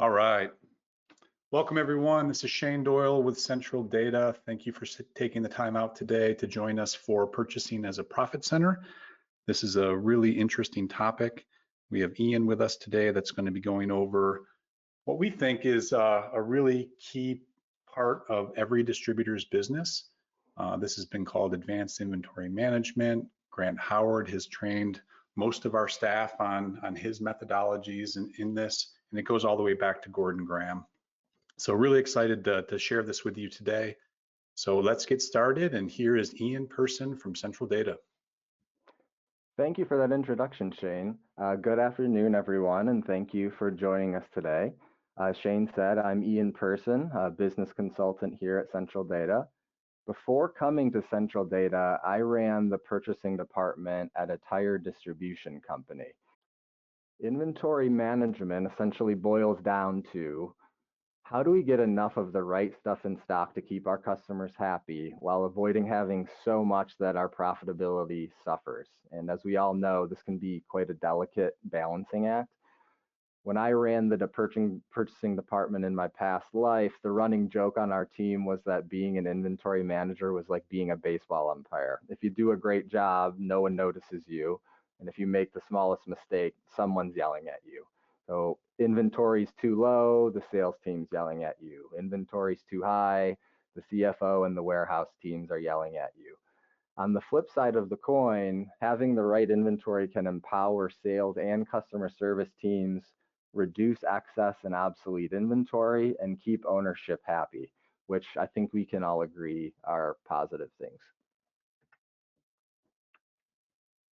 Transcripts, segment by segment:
All right. Welcome, everyone. This is Shane Doyle with Central Data. Thank you for taking the time out today to join us for Purchasing as a Profit Center. This is a really interesting topic. We have Ian with us today that's going to be going over what we think is a really key part of every distributor's business. This has been called Advanced Inventory Management. Grant Howard has trained most of our staff on his methodologies in this, and it goes all the way back to Gordon Graham. So really excited to share this with you today. So let's get started, and here is Ian Person from Central Data. Thank you for that introduction, Shane. Good afternoon, everyone, and thank you for joining us today. As Shane said, I'm Ian Person, a business consultant here at Central Data. Before coming to Central Data, I ran the purchasing department at a tire distribution company. Inventory management essentially boils down to how do we get enough of the right stuff in stock to keep our customers happy while avoiding having so much that our profitability suffers? And as we all know, this can be quite a delicate balancing act. When I ran the purchasing department in my past life, the running joke on our team was that being an inventory manager was like being a baseball umpire. If you do a great job, no one notices you. And if you make the smallest mistake, someone's yelling at you. So inventory's too low, the sales team's yelling at you. Inventory's too high, the CFO and the warehouse teams are yelling at you. On the flip side of the coin, having the right inventory can empower sales and customer service teams, reduce excess and obsolete inventory, and keep ownership happy, which I think we can all agree are positive things.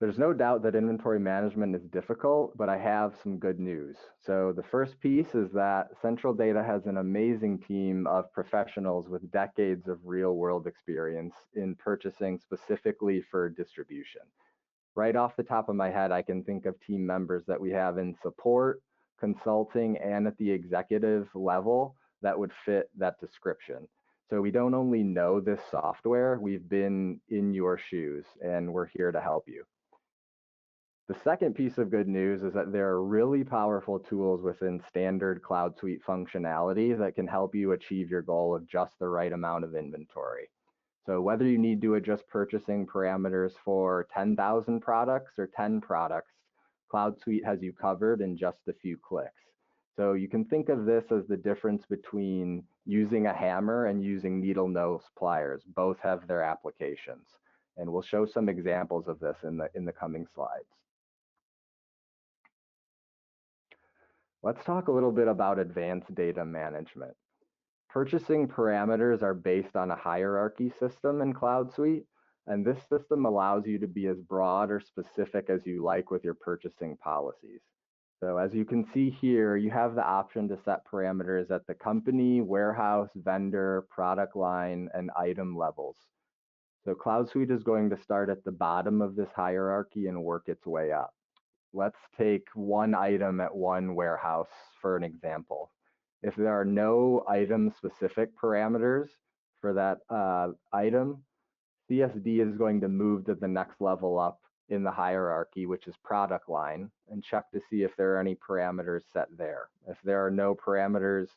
There's no doubt that inventory management is difficult, but I have some good news. So the first piece is that Central Data has an amazing team of professionals with decades of real-world experience in purchasing specifically for distribution. Right off the top of my head, I can think of team members that we have in support, consulting, and at the executive level that would fit that description. So we don't only know this software, we've been in your shoes, and we're here to help you. The second piece of good news is that there are really powerful tools within standard CloudSuite functionality that can help you achieve your goal of just the right amount of inventory. So whether you need to adjust purchasing parameters for 10,000 products or 10 products, CloudSuite has you covered in just a few clicks. So you can think of this as the difference between using a hammer and using needle nose pliers. Both have their applications. And we'll show some examples of this in the coming slides. Let's talk a little bit about advanced data management. Purchasing parameters are based on a hierarchy system in CloudSuite, and this system allows you to be as broad or specific as you like with your purchasing policies. So as you can see here, you have the option to set parameters at the company, warehouse, vendor, product line, and item levels. So CloudSuite is going to start at the bottom of this hierarchy and work its way up. Let's take one item at one warehouse for an example. If there are no item-specific parameters for that item, CSD is going to move to the next level up in the hierarchy, which is product line, and check to see if there are any parameters set there. If there are no parameters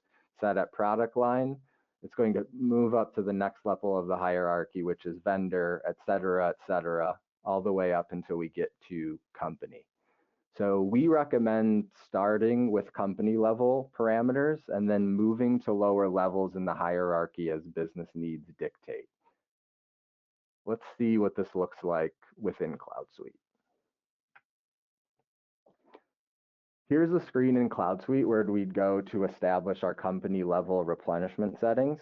set at product line, it's going to move up to the next level of the hierarchy, which is vendor, et cetera, all the way up until we get to company. So we recommend starting with company level parameters and then moving to lower levels in the hierarchy as business needs dictate. Let's see what this looks like within CloudSuite. Here's a screen in CloudSuite where we'd go to establish our company level replenishment settings.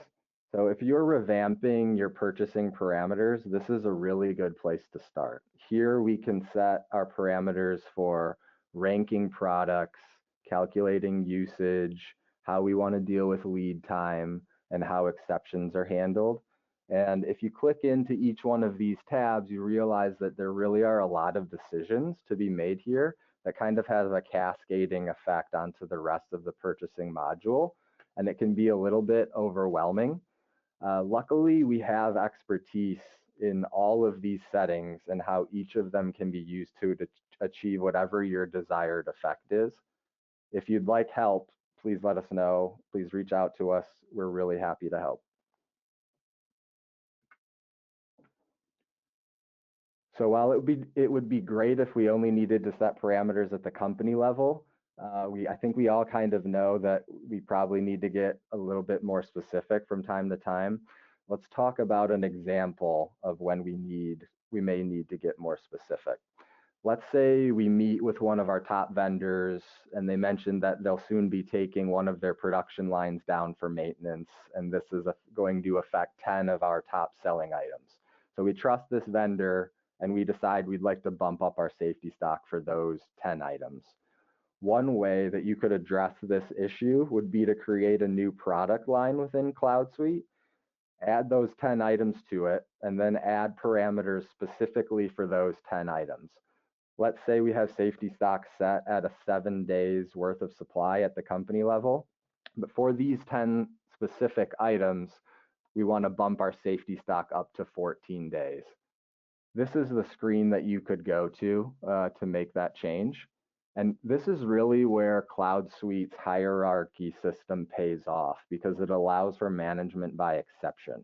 So if you're revamping your purchasing parameters, this is a really good place to start. Here we can set our parameters for ranking products, calculating usage, how we want to deal with lead time, and how exceptions are handled. And if you click into each one of these tabs, you realize that there really are a lot of decisions to be made here that kind of has a cascading effect onto the rest of the purchasing module, and it can be a little bit overwhelming. Luckily, we have expertise in all of these settings and how each of them can be used to achieve whatever your desired effect is. If you'd like help, please let us know. Please reach out to us. We're really happy to help. So while it would be great if we only needed to set parameters at the company level, I think we all kind of know that we probably need to get a little bit more specific from time to time. Let's talk about an example of when we may need to get more specific. Let's say we meet with one of our top vendors and they mentioned that they'll soon be taking one of their production lines down for maintenance, and this is going to affect 10 of our top selling items. So we trust this vendor and we decide we'd like to bump up our safety stock for those 10 items. One way that you could address this issue would be to create a new product line within CloudSuite, add those 10 items to it, and then add parameters specifically for those 10 items. Let's say we have safety stock set at a 7 days worth of supply at the company level, but for these 10 specific items, we want to bump our safety stock up to 14 days. This is the screen that you could go to make that change. And this is really where CloudSuite's hierarchy system pays off, because it allows for management by exception.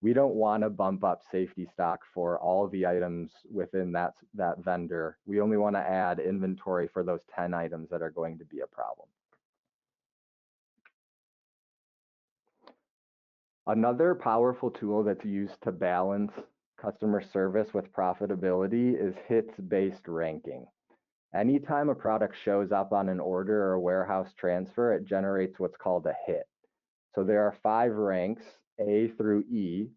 We don't want to bump up safety stock for all the items within that vendor. We only want to add inventory for those 10 items that are going to be a problem. Another powerful tool that's used to balance customer service with profitability is hits-based ranking. Anytime a product shows up on an order or a warehouse transfer, it generates what's called a hit. So there are 5 ranks, A through E,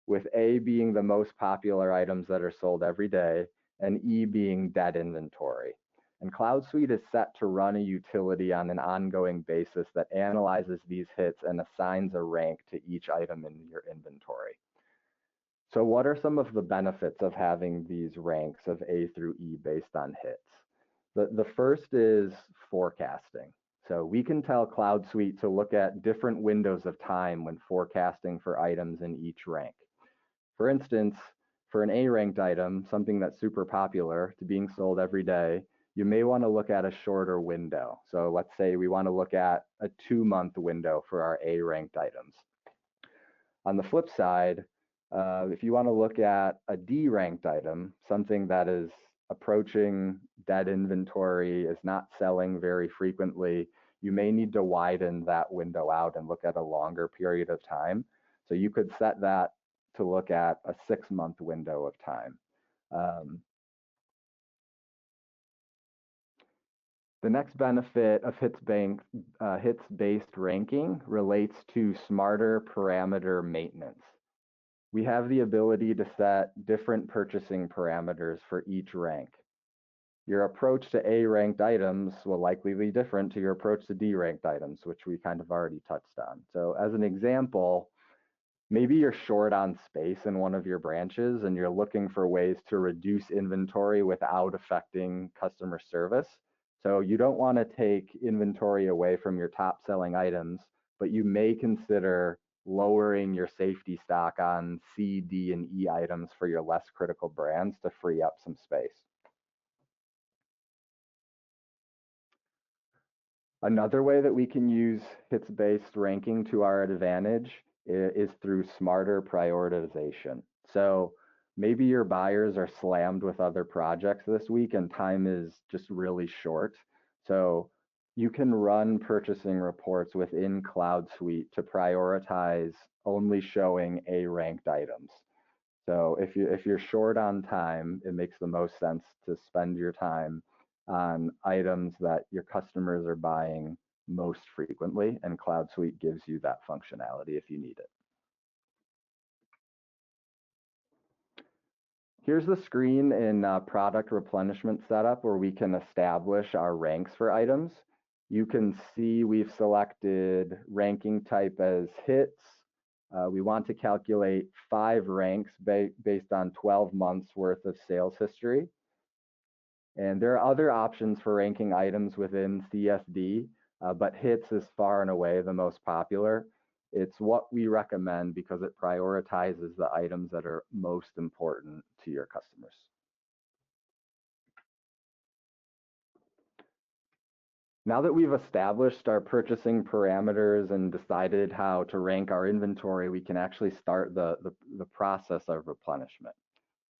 with A being the most popular items that are sold every day, and E being dead inventory. And CloudSuite is set to run a utility on an ongoing basis that analyzes these hits and assigns a rank to each item in your inventory. So what are some of the benefits of having these ranks of A through E based on hits? The first is forecasting. So we can tell CloudSuite to look at different windows of time when forecasting for items in each rank. For instance, for an A-ranked item, something that's super popular to being sold every day, you may want to look at a shorter window. So let's say we want to look at a 2-month window for our A-ranked items. On the flip side, if you want to look at a D-ranked item, something that is approaching dead inventory, is not selling very frequently, you may need to widen that window out and look at a longer period of time. So you could set that to look at a 6-month window of time. The next benefit of hits-based ranking relates to smarter parameter maintenance. We have the ability to set different purchasing parameters for each rank. Your approach to A-ranked items will likely be different to your approach to D-ranked items, which we kind of already touched on. So as an example, maybe you're short on space in one of your branches and you're looking for ways to reduce inventory without affecting customer service. So you don't want to take inventory away from your top selling items, but you may consider lowering your safety stock on C, D, and E items for your less critical brands to free up some space. Another way that we can use hits-based ranking to our advantage is through smarter prioritization. So maybe your buyers are slammed with other projects this week and time is just really short. So you can run purchasing reports within CloudSuite to prioritize only showing A-ranked items. So if you're short on time, it makes the most sense to spend your time on items that your customers are buying most frequently, and CloudSuite gives you that functionality if you need it. Here's the screen in product replenishment setup where we can establish our ranks for items. You can see we've selected ranking type as hits. We want to calculate 5 ranks based on 12 months worth of sales history. And there are other options for ranking items within CSD, but hits is far and away the most popular. It's what we recommend because it prioritizes the items that are most important to your customers. Now that we've established our purchasing parameters and decided how to rank our inventory, we can actually start the process of replenishment.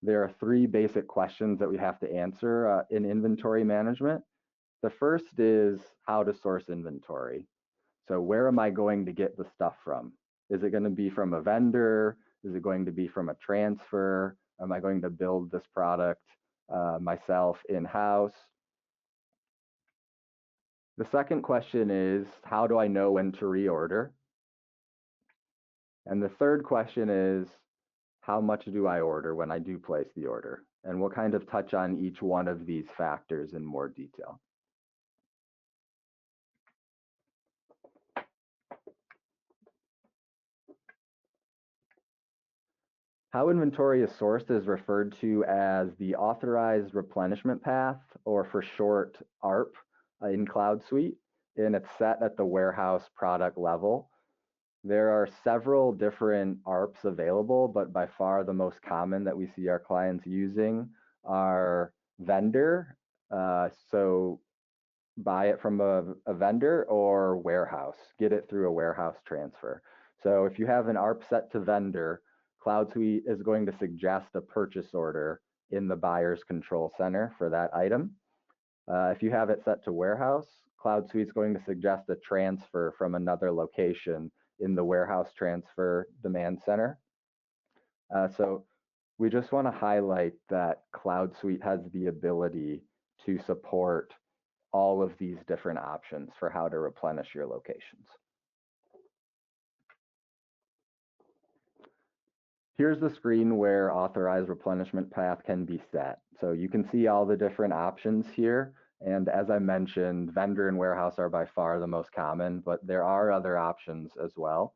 There are three basic questions that we have to answer in inventory management. The first is how to source inventory. So where am I going to get the stuff from? Is it going to be from a vendor? Is it going to be from a transfer? Am I going to build this product myself in-house? The second question is, how do I know when to reorder? And the third question is, how much do I order when I do place the order? And we'll kind of touch on each one of these factors in more detail. How inventory is sourced is referred to as the authorized replenishment path, or for short, ARP, in CloudSuite, and it's set at the warehouse product level. There are several different ARPs available, but by far the most common that we see our clients using are vendor, so buy it from a vendor, or warehouse, get it through a warehouse transfer. So if you have an ARP set to vendor, CloudSuite is going to suggest a purchase order in the buyer's control center for that item. If you have it set to warehouse, CloudSuite is going to suggest a transfer from another location in the warehouse transfer demand center. So we just want to highlight that CloudSuite has the ability to support all of these different options for how to replenish your locations. Here's the screen where authorized replenishment path can be set. So you can see all the different options here. And as I mentioned, vendor and warehouse are by far the most common, but there are other options as well.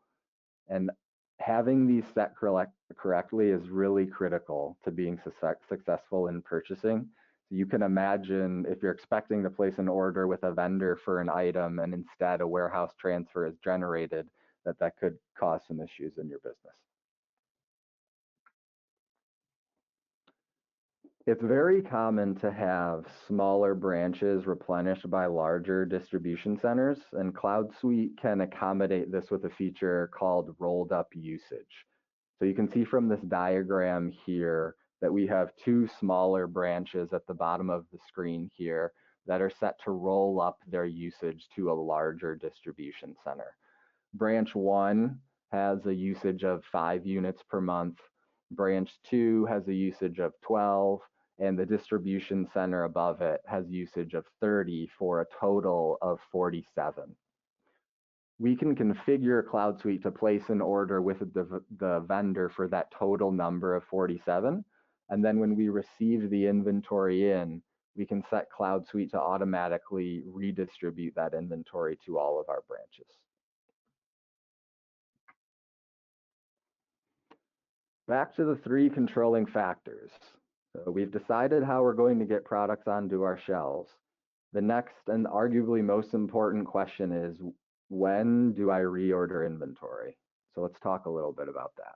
And having these set correctly is really critical to being successful in purchasing. So you can imagine if you're expecting to place an order with a vendor for an item and instead a warehouse transfer is generated, that could cause some issues in your business. It's very common to have smaller branches replenished by larger distribution centers, and CloudSuite can accommodate this with a feature called rolled up usage. So you can see from this diagram here that we have two smaller branches at the bottom of the screen here that are set to roll up their usage to a larger distribution center. Branch 1 has a usage of 5 units per month. Branch 2 has a usage of 12, and the distribution center above it has usage of 30 for a total of 47. We can configure CloudSuite to place an order with the vendor for that total number of 47. And then when we receive the inventory in, we can set CloudSuite to automatically redistribute that inventory to all of our branches. Back to the three controlling factors. So we've decided how we're going to get products onto our shelves. The next and arguably most important question is, when do I reorder inventory? So let's talk a little bit about that.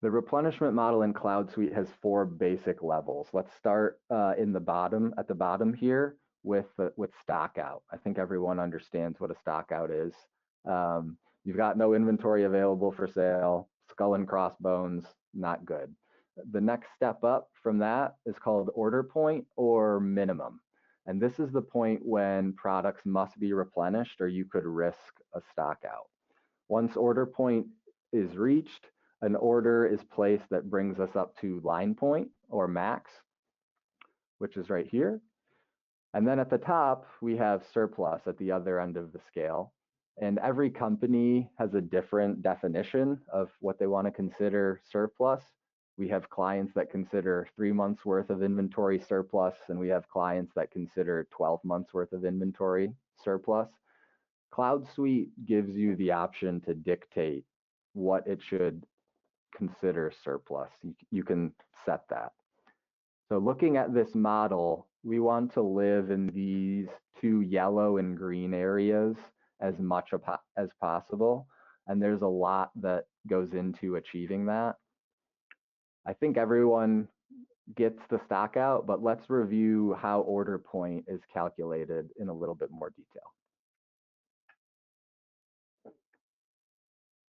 The replenishment model in CloudSuite has 4 basic levels. Let's start at the bottom here with stock out. I think everyone understands what a stock out is. You've got no inventory available for sale, skull and crossbones, not good. The next step up from that is called order point or minimum. And this is the point when products must be replenished or you could risk a stock out. Once order point is reached, an order is placed that brings us up to line point or max, which is right here. And then at the top, we have surplus at the other end of the scale. And every company has a different definition of what they want to consider surplus. We have clients that consider 3 months worth of inventory surplus, and we have clients that consider 12 months worth of inventory surplus. CloudSuite gives you the option to dictate what it should consider surplus. You can set that. So looking at this model, we want to live in these 2 yellow and green areas as much as possible. And there's a lot that goes into achieving that. I think everyone gets the stock out, but let's review how order point is calculated in a little bit more detail.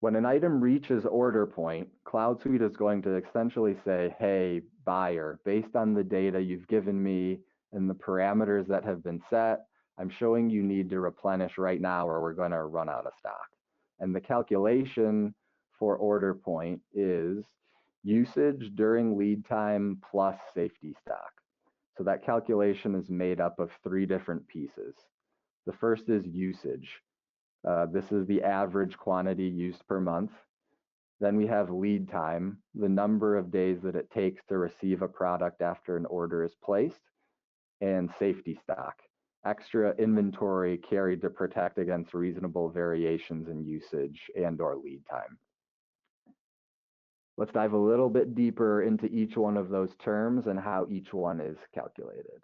When an item reaches order point, CloudSuite is going to essentially say, hey, buyer, based on the data you've given me and the parameters that have been set, I'm showing you need to replenish right now or we're going to run out of stock. And the calculation for order point is usage during lead time plus safety stock. So that calculation is made up of 3 different pieces. The first is usage. This is the average quantity used per month. Then we have lead time, the number of days that it takes to receive a product after an order is placed, and safety stock, extra inventory carried to protect against reasonable variations in usage and/or lead time. Let's dive a little bit deeper into each one of those terms and how each one is calculated.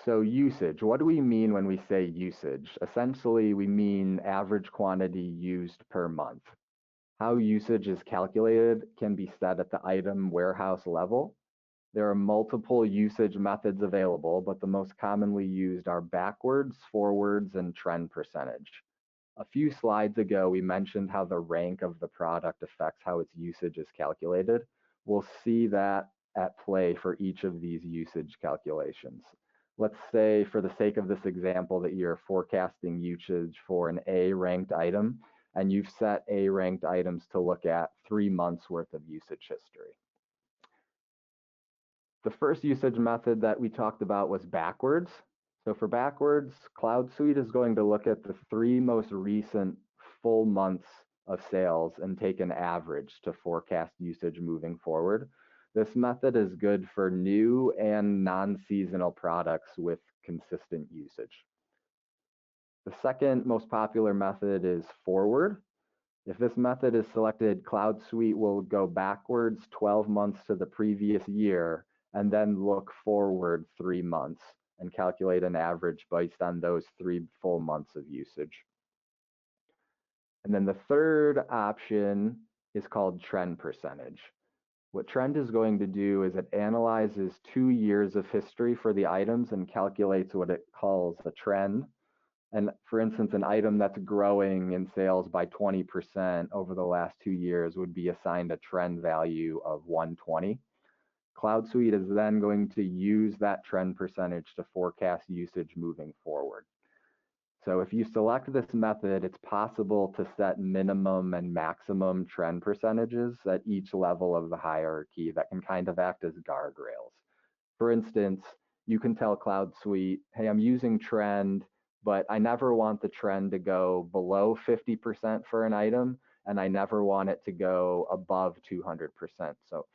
So usage, what do we mean when we say usage? Essentially, we mean average quantity used per month. How usage is calculated can be set at the item warehouse level. There are multiple usage methods available, but the most commonly used are backwards, forwards, and trend percentage. A few slides ago, we mentioned how the rank of the product affects how its usage is calculated. We'll see that at play for each of these usage calculations. Let's say, for the sake of this example, that you're forecasting usage for an A ranked item, and you've set A ranked items to look at 3 months worth of usage history. The first usage method that we talked about was backwards. So for backwards, CloudSuite is going to look at the 3 most recent full months of sales and take an average to forecast usage moving forward. This method is good for new and non-seasonal products with consistent usage. The second most popular method is forward. If this method is selected, CloudSuite will go backwards 12 months to the previous year and then look forward 3 months and calculate an average based on those 3 full months of usage. And then the third option is called trend percentage. What trend is going to do is it analyzes 2 years of history for the items and calculates what it calls a trend. And for instance, an item that's growing in sales by 20% over the last 2 years would be assigned a trend value of 120. CloudSuite is then going to use that trend percentage to forecast usage moving forward. So if you select this method, it's possible to set minimum and maximum trend percentages at each level of the hierarchy that can kind of act as guardrails. For instance, you can tell CloudSuite, hey, I'm using trend, but I never want the trend to go below 50% for an item, and I never want it to go above 200%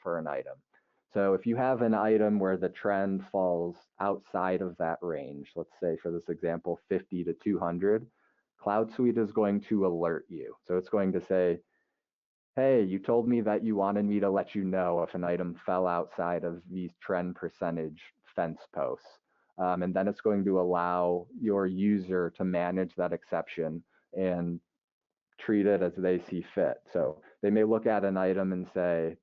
for an item. So if you have an item where the trend falls outside of that range, let's say for this example, 50 to 200, CloudSuite is going to alert you. So it's going to say, hey, you told me that you wanted me to let you know if an item fell outside of these trend percentage fence posts. And then it's going to allow your user to manage that exception and treat it as they see fit. So they may look at an item and say,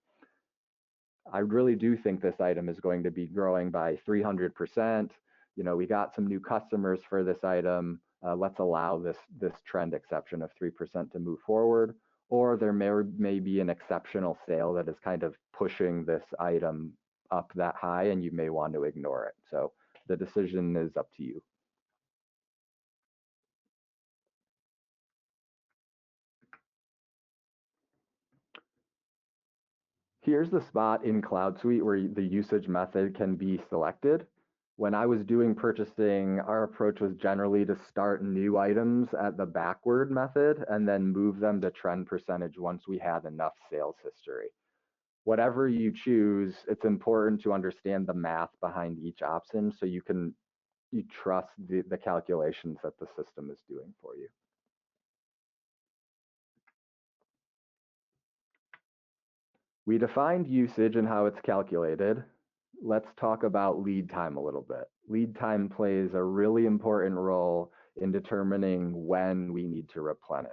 I really do think this item is going to be growing by 300%. You know, we got some new customers for this item. Let's allow this trend exception of 3% to move forward. Or there may be an exceptional sale that is kind of pushing this item up that high, and you may want to ignore it. So the decision is up to you. Here's the spot in CloudSuite where the usage method can be selected. When I was doing purchasing, our approach was generally to start new items at the backward method and then move them to trend percentage once we had enough sales history. Whatever you choose, it's important to understand the math behind each option so you trust the calculations that the system is doing for you. We defined usage and how it's calculated. Let's talk about lead time a little bit. Lead time plays a really important role in determining when we need to replenish.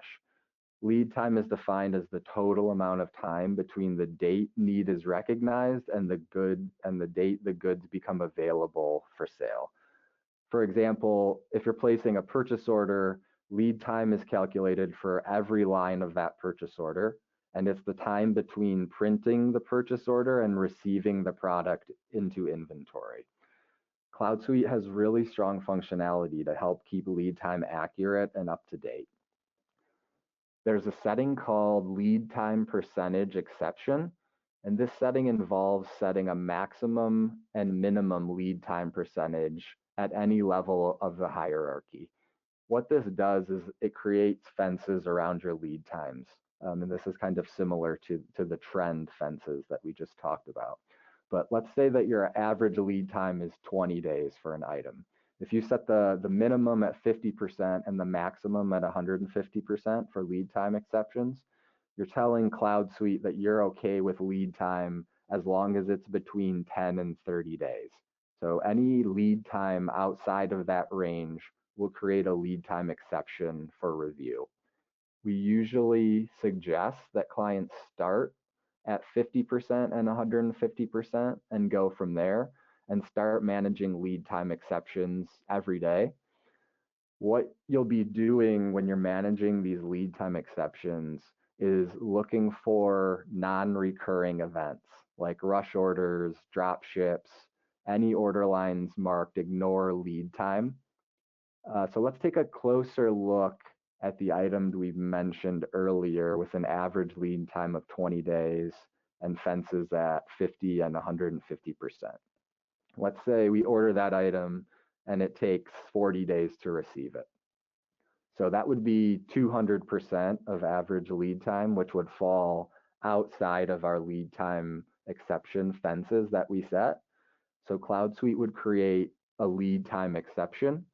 Lead time is defined as the total amount of time between the date need is recognized and the date the goods become available for sale. For example, if you're placing a purchase order, lead time is calculated for every line of that purchase order, and it's the time between printing the purchase order and receiving the product into inventory. CloudSuite has really strong functionality to help keep lead time accurate and up to date. There's a setting called lead time percentage exception, and this setting involves setting a maximum and minimum lead time percentage at any level of the hierarchy. What this does is it creates fences around your lead times. And this is kind of similar to the trend fences that we just talked about. But let's say that your average lead time is 20 days for an item. If you set the minimum at 50% and the maximum at 150% for lead time exceptions, you're telling CloudSuite that you're okay with lead time as long as it's between 10 and 30 days. So any lead time outside of that range will create a lead time exception for review. We usually suggest that clients start at 50% and 150% and go from there and start managing lead time exceptions every day. What you'll be doing when you're managing these lead time exceptions is looking for non-recurring events like rush orders, drop ships, any order lines marked ignore lead time. So let's take a closer look at the items we've mentioned earlier with an average lead time of 20 days and fences at 50 and 150%. Let's say we order that item and it takes 40 days to receive it. So that would be 200% of average lead time, which would fall outside of our lead time exception fences that we set. So CloudSuite would create a lead time exception,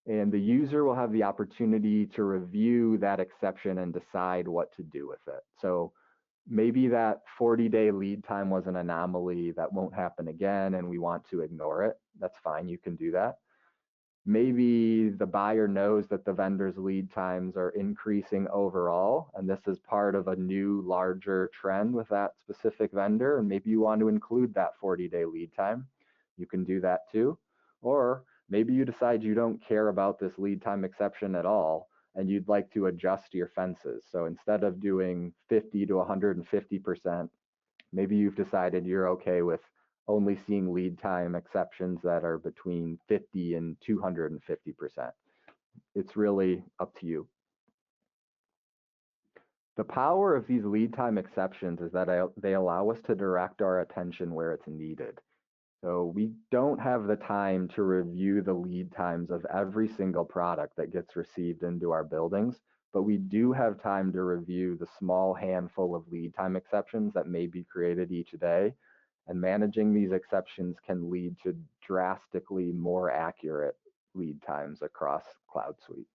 and the user will have the opportunity to review that exception and decide what to do with it. So maybe that 40-day lead time was an anomaly that won't happen again and we want to ignore it. That's fine, you can do that. Maybe the buyer knows that the vendor's lead times are increasing overall, and this is part of a new, larger trend with that specific vendor, and maybe you want to include that 40-day lead time. You can do that too. Or maybe you decide you don't care about this lead time exception at all, and you'd like to adjust your fences. So instead of doing 50 to 150%, maybe you've decided you're okay with only seeing lead time exceptions that are between 50 and 250%. It's really up to you. The power of these lead time exceptions is that they allow us to direct our attention where it's needed. So we don't have the time to review the lead times of every single product that gets received into our buildings, but we do have time to review the small handful of lead time exceptions that may be created each day. And managing these exceptions can lead to drastically more accurate lead times across CloudSuite.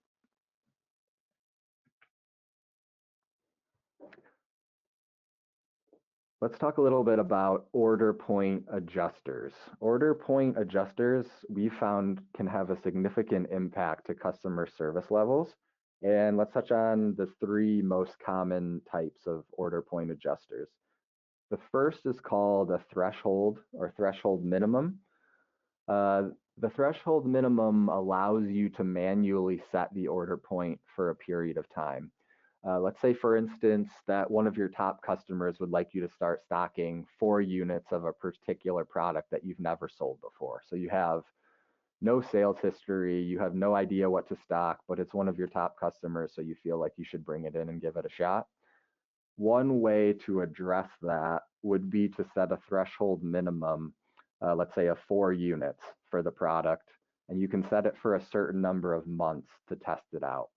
Let's talk a little bit about order point adjusters. Order point adjusters, we found, can have a significant impact to customer service levels. And let's touch on the three most common types of order point adjusters. The first is called a threshold or threshold minimum. The threshold minimum allows you to manually set the order point for a period of time. Let's say, for instance, that one of your top customers would like you to start stocking 4 units of a particular product that you've never sold before. So you have no sales history, you have no idea what to stock, but it's one of your top customers, so you feel like you should bring it in and give it a shot. One way to address that would be to set a threshold minimum, let's say of 4 units for the product, and you can set it for a certain number of months to test it out.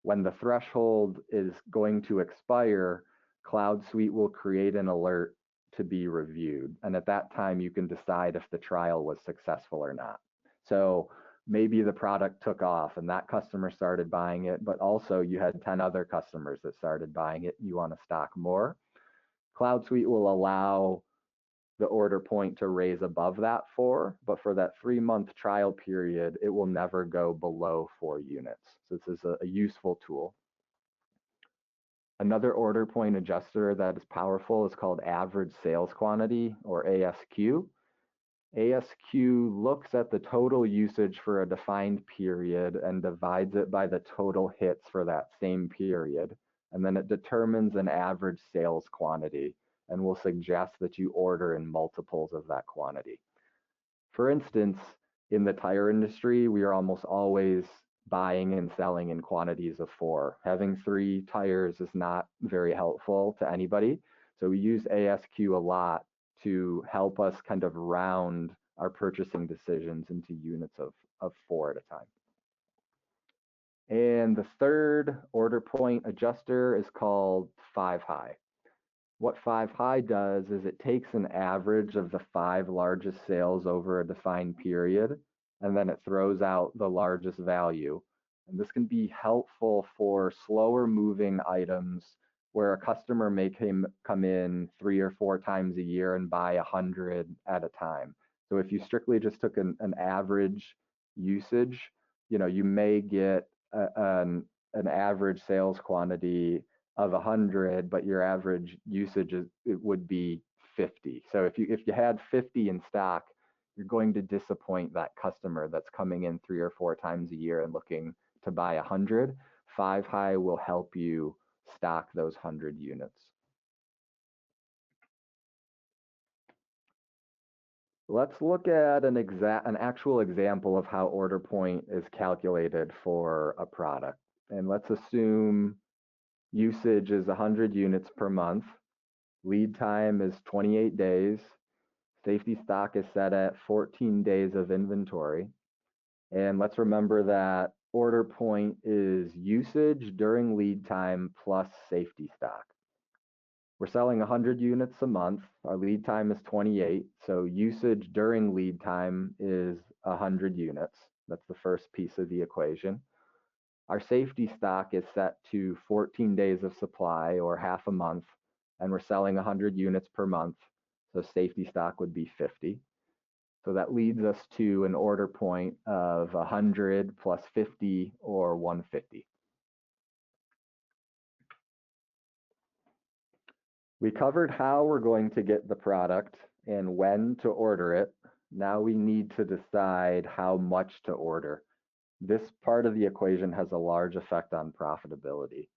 When the threshold is going to expire, CloudSuite will create an alert to be reviewed, and at that time you can decide if the trial was successful or not. So maybe the product took off and that customer started buying it, but also you had 10 other customers that started buying it. You want to stock more. CloudSuite will allow the order point to raise above that 4, but for that 3-month trial period, it will never go below 4 units. So this is a useful tool. Another order point adjuster that is powerful is called average sales quantity, or ASQ. ASQ looks at the total usage for a defined period and divides it by the total hits for that same period. And then it determines an average sales quantity and will suggest that you order in multiples of that quantity. For instance, in the tire industry, we are almost always buying and selling in quantities of 4. Having 3 tires is not very helpful to anybody. So we use ASQ a lot to help us kind of round our purchasing decisions into units of 4 at a time. And the third order point adjuster is called 5 high. What 5 high does is it takes an average of the 5 largest sales over a defined period, and then it throws out the largest value. And this can be helpful for slower moving items where a customer may come in 3 or 4 times a year and buy 100 at a time. So if you strictly just took an average usage, you may get an average sales quantity of 100, but your average usage it would be 50. So if you had 50 in stock, you're going to disappoint that customer that's coming in 3 or 4 times a year and looking to buy 100. 5 high will help you stock those 100 units. Let's look at an actual example of how order point is calculated for a product. And let's assume usage is 100 units per month. Lead time is 28 days. Safety stock is set at 14 days of inventory. And let's remember that order point is usage during lead time plus safety stock. We're selling 100 units a month. Our lead time is 28. So usage during lead time is 100 units. That's the first piece of the equation. Our safety stock is set to 14 days of supply, or half a month, and we're selling 100 units per month. So safety stock would be 50. So that leads us to an order point of 100 plus 50, or 150. We covered how we're going to get the product and when to order it. Now we need to decide how much to order. This part of the equation has a large effect on profitability.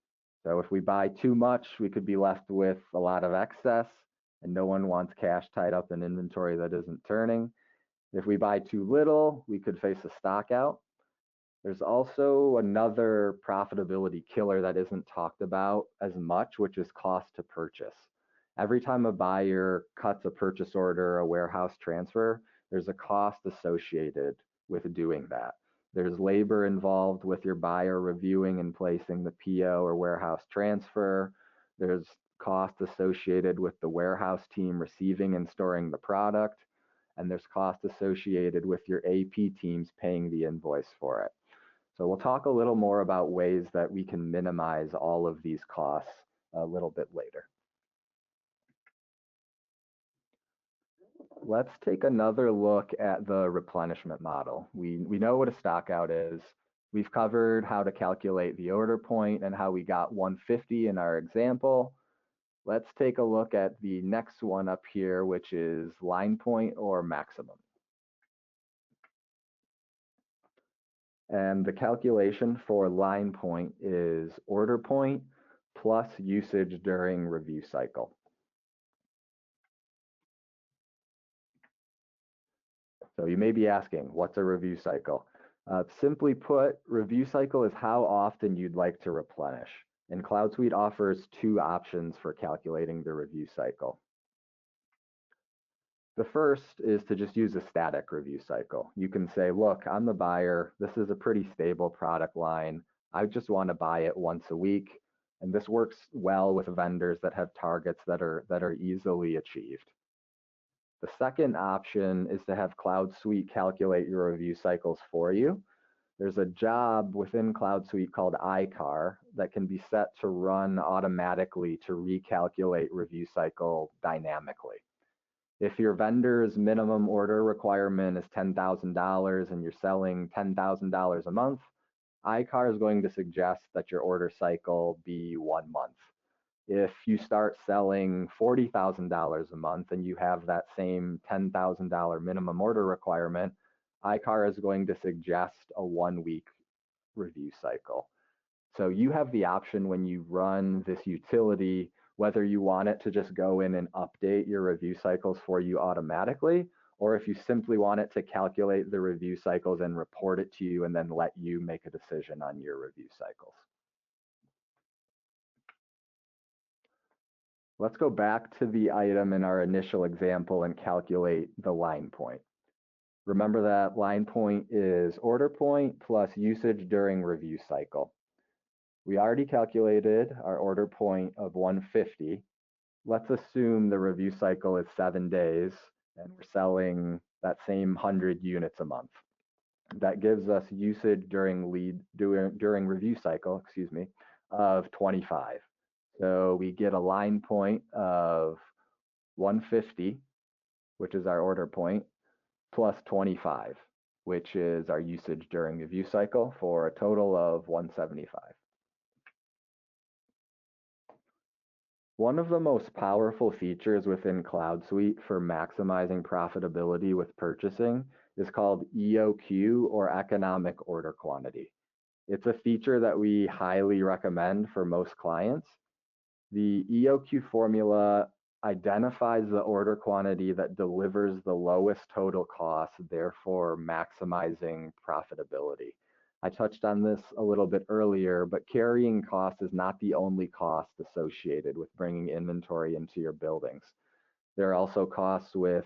So if we buy too much, we could be left with a lot of excess, and no one wants cash tied up in inventory that isn't turning. If we buy too little, we could face a stock out. There's also another profitability killer that isn't talked about as much, which is cost to purchase. Every time a buyer cuts a purchase order, a warehouse transfer, there's a cost associated with doing that. There's labor involved with your buyer reviewing and placing the PO or warehouse transfer. There's cost associated with the warehouse team receiving and storing the product. And there's cost associated with your AP teams paying the invoice for it. So we'll talk a little more about ways that we can minimize all of these costs a little bit later. Let's take another look at the replenishment model. We know what a stockout is. We've covered how to calculate the order point and how we got 150 in our example. Let's take a look at the next one up here, which is line point or maximum. And the calculation for line point is order point plus usage during review cycle. So you may be asking, what's a review cycle? Simply put, review cycle is how often you'd like to replenish. And CloudSuite offers 2 options for calculating the review cycle. The first is to just use a static review cycle. You can say, look, I'm the buyer. This is a pretty stable product line. I just want to buy it once a week. And this works well with vendors that have targets that are easily achieved. The second option is to have CloudSuite calculate your review cycles for you. There's a job within CloudSuite called iCar that can be set to run automatically to recalculate review cycle dynamically. If your vendor's minimum order requirement is $10,000 and you're selling $10,000 a month, iCar is going to suggest that your order cycle be 1 month. If you start selling $40,000 a month and you have that same $10,000 minimum order requirement, iCar is going to suggest a 1-week review cycle. So you have the option when you run this utility, whether you want it to just go in and update your review cycles for you automatically, or if you simply want it to calculate the review cycles and report it to you and then let you make a decision on your review cycles. Let's go back to the item in our initial example and calculate the line point. Remember that line point is order point plus usage during review cycle. We already calculated our order point of 150. Let's assume the review cycle is 7 days and we're selling that same 100 units a month. That gives us usage during review cycle, of 25. So we get a line point of 150, which is our order point, plus 25, which is our usage during the review cycle, for a total of 175. One of the most powerful features within CloudSuite for maximizing profitability with purchasing is called EOQ, or economic order quantity. It's a feature that we highly recommend for most clients. The EOQ formula identifies the order quantity that delivers the lowest total cost, therefore maximizing profitability. I touched on this a little bit earlier, but carrying cost is not the only cost associated with bringing inventory into your buildings. There are also costs with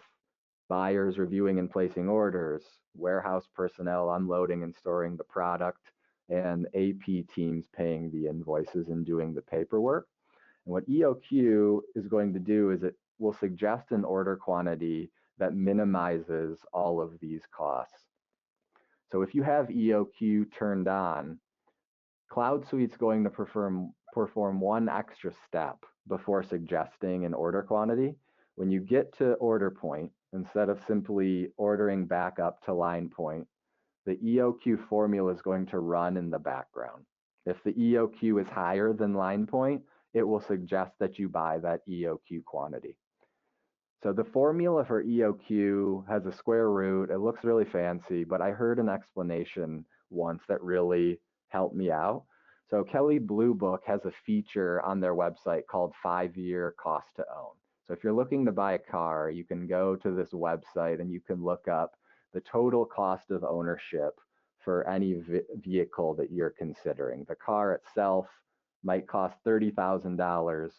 buyers reviewing and placing orders, warehouse personnel unloading and storing the product, and AP teams paying the invoices and doing the paperwork. And what EOQ is going to do is it will suggest an order quantity that minimizes all of these costs. So if you have EOQ turned on, CloudSuite's going to perform one extra step before suggesting an order quantity. When you get to order point, instead of simply ordering back up to line point, the EOQ formula is going to run in the background. If the EOQ is higher than line point, it will suggest that you buy that EOQ quantity. So the formula for EOQ has a square root. It looks really fancy, but I heard an explanation once that really helped me out. So Kelley Blue Book has a feature on their website called 5-year cost to own. So if you're looking to buy a car, you can go to this website and you can look up the total cost of ownership for any vehicle that you're considering. The car itself might cost $30,000,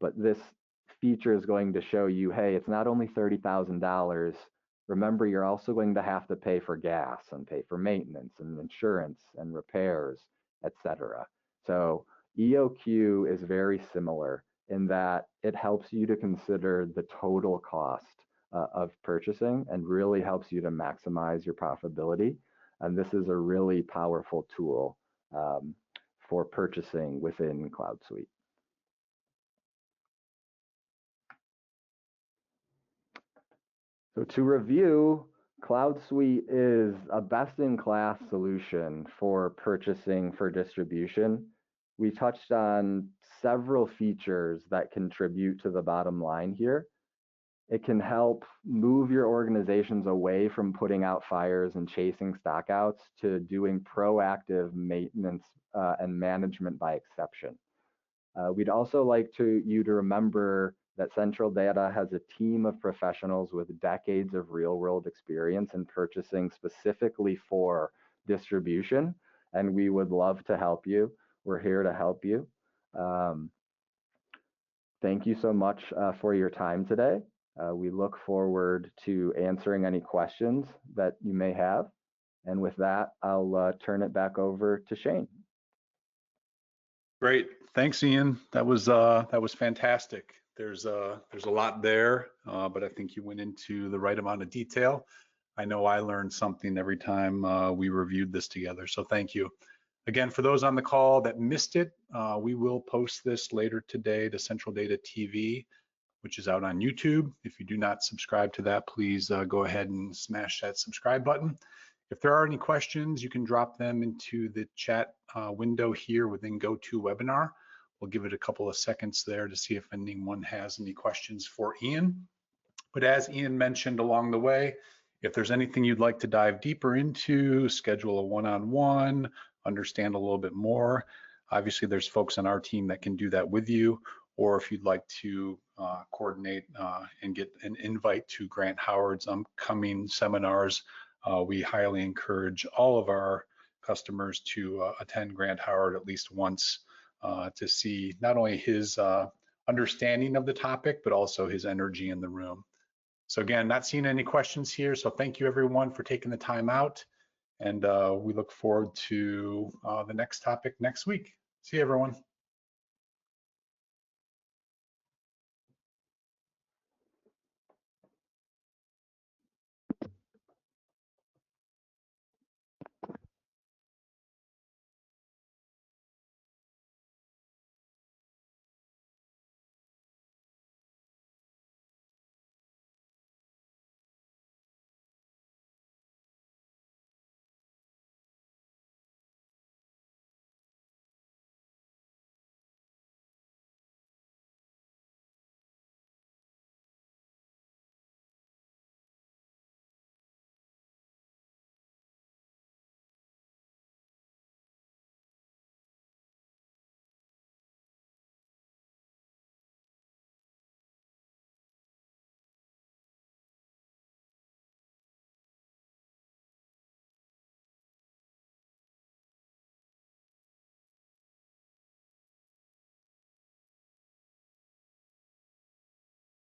but this feature is going to show you, hey, it's not only $30,000. Remember, you're also going to have to pay for gas and pay for maintenance and insurance and repairs, etc. So EOQ is very similar in that it helps you to consider the total cost of purchasing and really helps you to maximize your profitability. And this is a really powerful tool for purchasing within CloudSuite. So to review, CloudSuite is a best-in-class solution for purchasing for distribution. We touched on several features that contribute to the bottom line here. It can help move your organizations away from putting out fires and chasing stockouts to doing proactive maintenance and management by exception. We'd also like you to remember that Central Data has a team of professionals with decades of real-world experience in purchasing specifically for distribution, and we would love to help you. We're here to help you. Thank you so much for your time today. We look forward to answering any questions that you may have. And with that, I'll turn it back over to Shane. Great, thanks, Ian. That was fantastic. There's a lot there, but I think you went into the right amount of detail. I know I learned something every time we reviewed this together, so thank you. Again, for those on the call that missed it, we will post this later today to Central Data TV, which is out on YouTube. If you do not subscribe to that, please go ahead and smash that subscribe button. If there are any questions, you can drop them into the chat window here within GoToWebinar, We'll give it a couple of seconds there to see if anyone has any questions for Ian. But as Ian mentioned along the way, if there's anything you'd like to dive deeper into, schedule a one-on-one, understand a little bit more, obviously there's folks on our team that can do that with you. Or if you'd like to coordinate and get an invite to Grant Howard's upcoming seminars, we highly encourage all of our customers to attend Grant Howard at least once to see not only his understanding of the topic, but also his energy in the room. So again, not seeing any questions here. So thank you everyone for taking the time out. And we look forward to the next topic next week. See you everyone.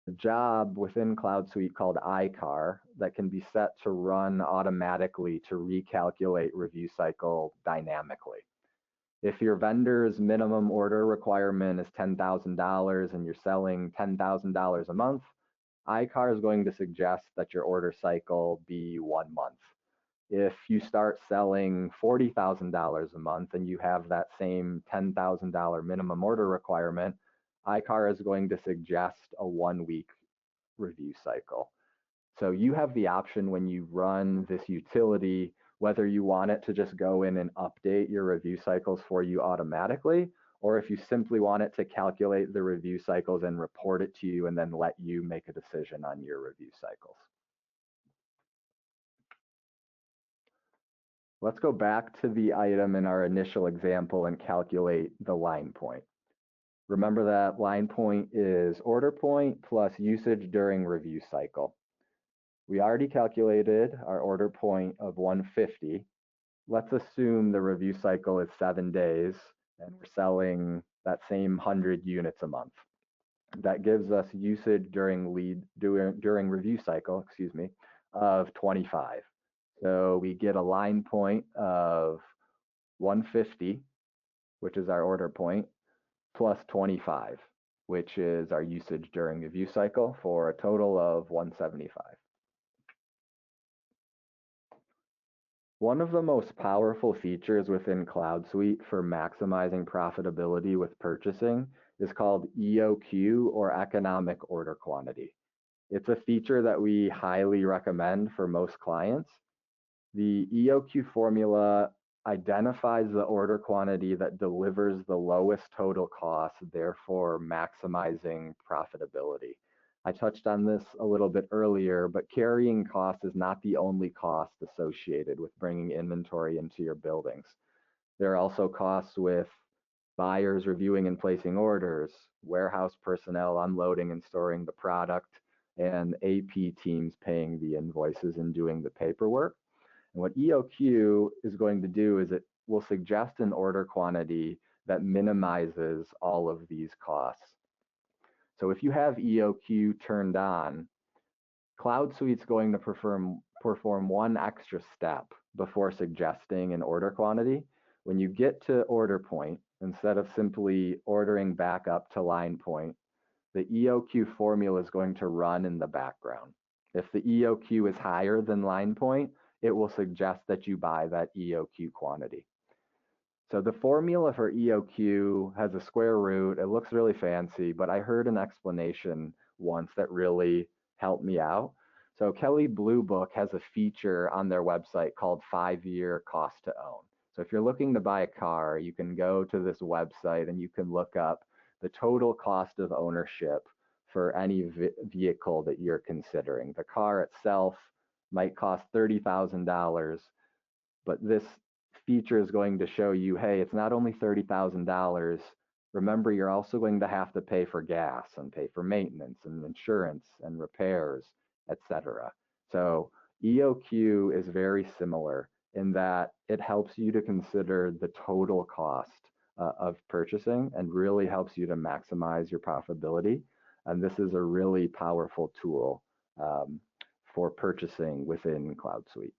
A job within CloudSuite called iCar that can be set to run automatically to recalculate review cycle dynamically. If your vendor's minimum order requirement is $10,000 and you're selling $10,000 a month, iCar is going to suggest that your order cycle be 1 month. If you start selling $40,000 a month and you have that same $10,000 minimum order requirement, iCar is going to suggest a 1-week review cycle. So you have the option when you run this utility, whether you want it to just go in and update your review cycles for you automatically, or if you simply want it to calculate the review cycles and report it to you and then let you make a decision on your review cycles. Let's go back to the item in our initial example and calculate the line point. Remember that line point is order point plus usage during review cycle. We already calculated our order point of 150. Let's assume the review cycle is 7 days and we're selling that same 100 units a month. That gives us usage during review cycle, of 25. So we get a line point of 150, which is our order point, plus 25, which is our usage during the review cycle, for a total of 175. One of the most powerful features within CloudSuite for maximizing profitability with purchasing is called EOQ, or economic order quantity. It's a feature that we highly recommend for most clients. The EOQ formula identifies the order quantity that delivers the lowest total cost, therefore maximizing profitability. I touched on this a little bit earlier, but carrying cost is not the only cost associated with bringing inventory into your buildings. There are also costs with buyers reviewing and placing orders, warehouse personnel unloading and storing the product, and AP teams paying the invoices and doing the paperwork. And what EOQ is going to do is it will suggest an order quantity that minimizes all of these costs. So if you have EOQ turned on, CloudSuite's going to perform one extra step before suggesting an order quantity. When you get to order point, instead of simply ordering back up to line point, the EOQ formula is going to run in the background. If the EOQ is higher than line point, it will suggest that you buy that EOQ quantity. So the formula for EOQ has a square root. It looks really fancy, but I heard an explanation once that really helped me out. So Kelley Blue Book has a feature on their website called 5-year cost to own. So if you're looking to buy a car, you can go to this website and you can look up the total cost of ownership for any vehicle that you're considering. The car itself might cost $30,000, but this feature is going to show you, hey, it's not only $30,000. Remember, you're also going to have to pay for gas and pay for maintenance and insurance and repairs, etc. So EOQ is very similar in that it helps you to consider the total cost of purchasing and really helps you to maximize your profitability. And this is a really powerful tool for purchasing within CloudSuite.